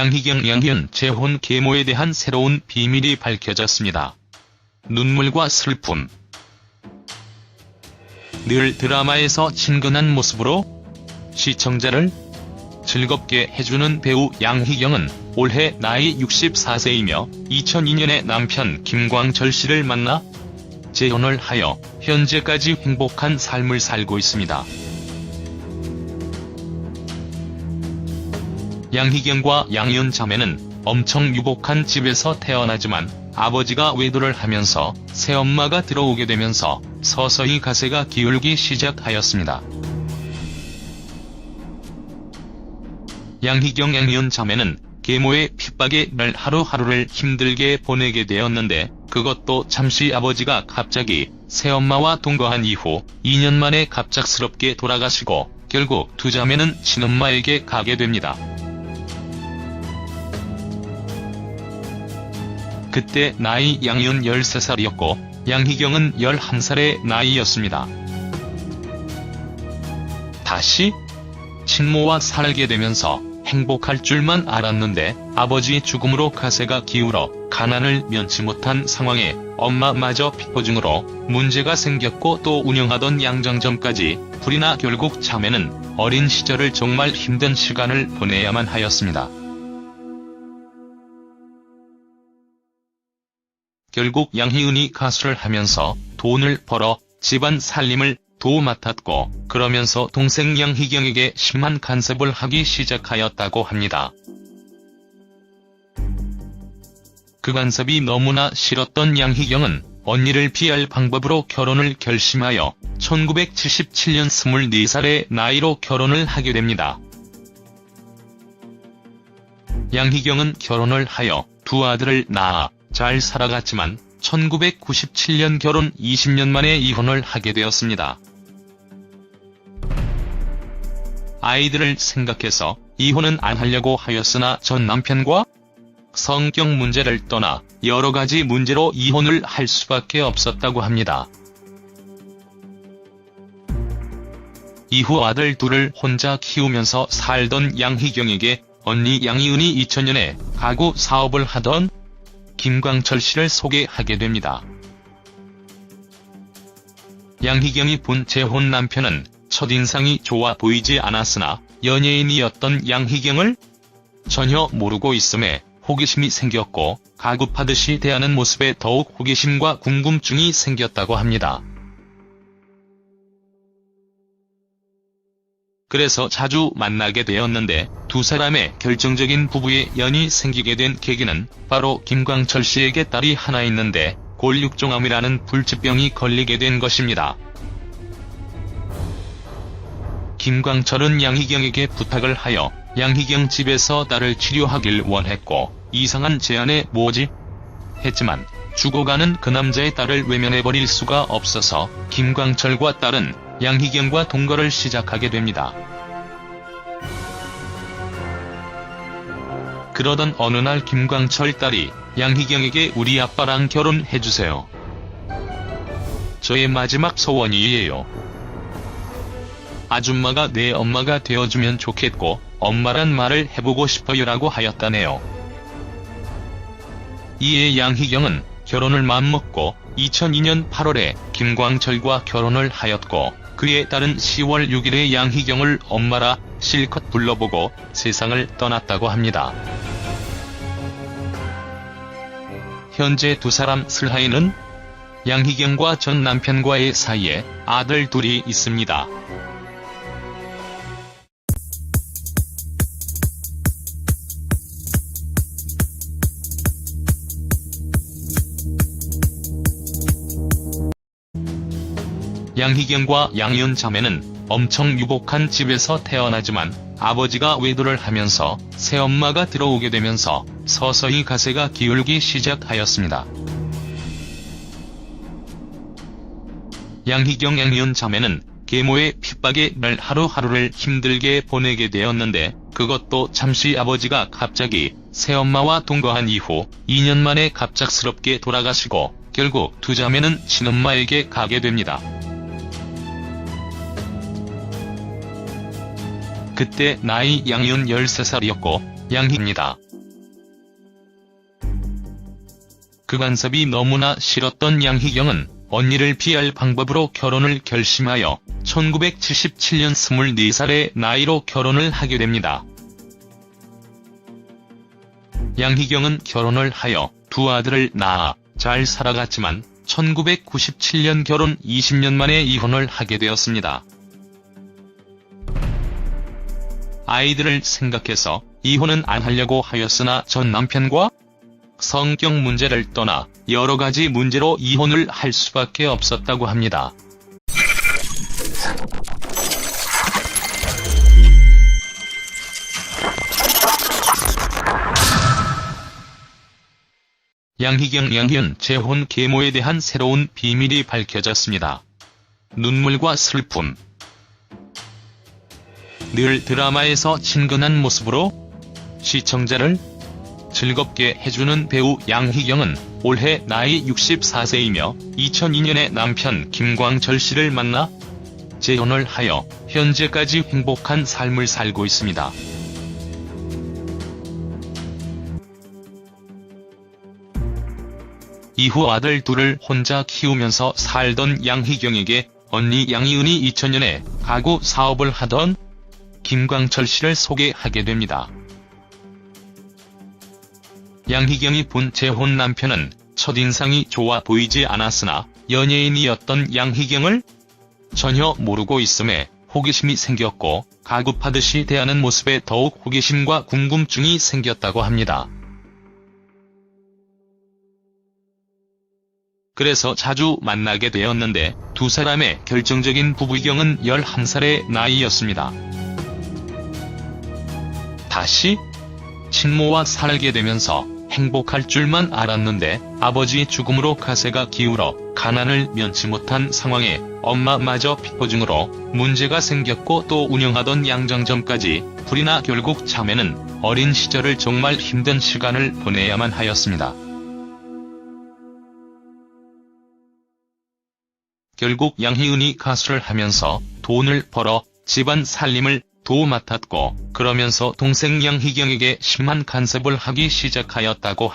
양희경 양희은 재혼 계모에 대한 새로운 비밀이 밝혀졌습니다. 눈물과 슬픔. 늘 드라마에서 친근한 모습으로 시청자를 즐겁게 해주는 배우 양희경은 올해 나이 64세이며 2002년에 남편 김광철 씨를 만나 재혼을 하여 현재까지 행복한 삶을 살고 있습니다. 양희경과 양희은 자매는 엄청 유복한 집에서 태어나지만 아버지가 외도를 하면서 새엄마가 들어오게 되면서 서서히 가세가 기울기 시작하였습니다. 양희경 양희은 자매는 계모의 핍박에 날 하루하루를 힘들게 보내게 되었는데, 그것도 잠시 아버지가 갑자기 새엄마와 동거한 이후 2년 만에 갑작스럽게 돌아가시고 결국 두 자매는 친엄마에게 가게 됩니다. 그때 나이 양희은 13살이었고 양희경은 11살의 나이였습니다. 다시 친모와 살게 되면서 행복할 줄만 알았는데 아버지 죽음으로 가세가 기울어 가난을 면치 못한 상황에 엄마마저 핍보증으로 문제가 생겼고 또 운영하던 양정점까지 불이 나 결국 자매는 어린 시절을 정말 힘든 시간을 보내야만 하였습니다. 결국 양희은이 가수를 하면서 돈을 벌어 집안 살림을 도맡았고 그러면서 동생 양희경에게 심한 간섭을 하기 시작하였다고 합니다. 그 간섭이 너무나 싫었던 양희경은 언니를 피할 방법으로 결혼을 결심하여 1977년 24살의 나이로 결혼을 하게 됩니다. 양희경은 결혼을 하여 두 아들을 낳아 잘 살아갔지만 1997년 결혼 20년 만에 이혼을 하게 되었습니다. 아이들을 생각해서 이혼은 안 하려고 하였으나 전 남편과 성격 문제를 떠나 여러 가지 문제로 이혼을 할 수밖에 없었다고 합니다. 이후 아들 둘을 혼자 키우면서 살던 양희경에게 언니 양희은이 2000년에 가구 사업을 하던 김광철 씨를 소개하게 됩니다. 양희경이 본 재혼 남편은 첫인상이 좋아 보이지 않았으나 연예인이었던 양희경을 전혀 모르고 있음에 호기심이 생겼고 가급하듯이 대하는 모습에 더욱 호기심과 궁금증이 생겼다고 합니다. 그래서 자주 만나게 되었는데 두 사람의 결정적인 부부의 연이 생기게 된 계기는 바로 김광철 씨에게 딸이 하나 있는데 골육종암이라는 불치병이 걸리게 된 것입니다. 김광철은 양희경에게 부탁을 하여 양희경 집에서 딸을 치료하길 원했고 이상한 제안에 뭐지? 했지만 죽어가는 그 남자의 딸을 외면해버릴 수가 없어서 김광철과 딸은 양희경과 동거를 시작하게 됩니다. 그러던 어느 날 김광철 딸이 양희경에게 우리 아빠랑 결혼해주세요. 저의 마지막 소원이에요. 아줌마가 내 엄마가 되어주면 좋겠고 엄마란 말을 해보고 싶어요라고 하였다네요. 이에 양희경은 결혼을 맘먹고 2002년 8월에 김광철과 결혼을 하였고 그의 딸은 10월 6일에 양희경을 엄마라 실컷 불러보고 세상을 떠났다고 합니다. 현재 두 사람 슬하이는 양희경과 전 남편과의 사이에 아들 둘이 있습니다. 양희경과 양희은 자매는 엄청 유복한 집에서 태어나지만 아버지가 외도를 하면서 새엄마가 들어오게 되면서 서서히 가세가 기울기 시작하였습니다. 양희경 양희은 자매는 계모의 핍박에 날 하루하루를 힘들게 보내게 되었는데 그것도 잠시 아버지가 갑자기 새엄마와 동거한 이후 2년 만에 갑작스럽게 돌아가시고 결국 두 자매는 친엄마에게 가게 됩니다. 그때 나이 양희은 13살이었고 양희입니다. 그 간섭이 너무나 싫었던 양희경은 언니를 피할 방법으로 결혼을 결심하여 1977년 24살의 나이로 결혼을 하게 됩니다. 양희경은 결혼을 하여 두 아들을 낳아 잘 살아갔지만 1997년 결혼 20년 만에 이혼을 하게 되었습니다. 아이들을 생각해서 이혼은 안 하려고 하였으나 전 남편과 성격 문제를 떠나 여러 가지 문제로 이혼을 할 수밖에 없었다고 합니다. 양희경 양희은 재혼 계모에 대한 새로운 비밀이 밝혀졌습니다. 눈물과 슬픔. 늘 드라마에서 친근한 모습으로 시청자를 즐겁게 해주는 배우 양희경은 올해 나이 64세이며 2002년에 남편 김광철 씨를 만나 재혼을 하여 현재까지 행복한 삶을 살고 있습니다. 이후 아들 둘을 혼자 키우면서 살던 양희경에게 언니 양희은이 2000년에 가구 사업을 하던 김광철 씨를 소개하게 됩니다. 양희경이 본 재혼 남편은 첫인상이 좋아 보이지 않았으나 연예인이었던 양희경을 전혀 모르고 있음에 호기심이 생겼고 가급하듯이 대하는 모습에 더욱 호기심과 궁금증이 생겼다고 합니다. 그래서 자주 만나게 되었는데 두 사람의 결정적인 부부경은 11살의 나이였습니다. 다시 친모와 살게 되면서 행복할 줄만 알았는데 아버지 죽음으로 가세가 기울어 가난을 면치 못한 상황에 엄마마저 빚보증으로 문제가 생겼고 또 운영하던 양정점까지 불이 나 결국 자매는 어린 시절을 정말 힘든 시간을 보내야만 하였습니다. 결국 양희은이 가수를 하면서 돈을 벌어 집안 살림을 도맡았고 그러면서 동생 양희경에게 심한 간섭을 하기 시작하였다고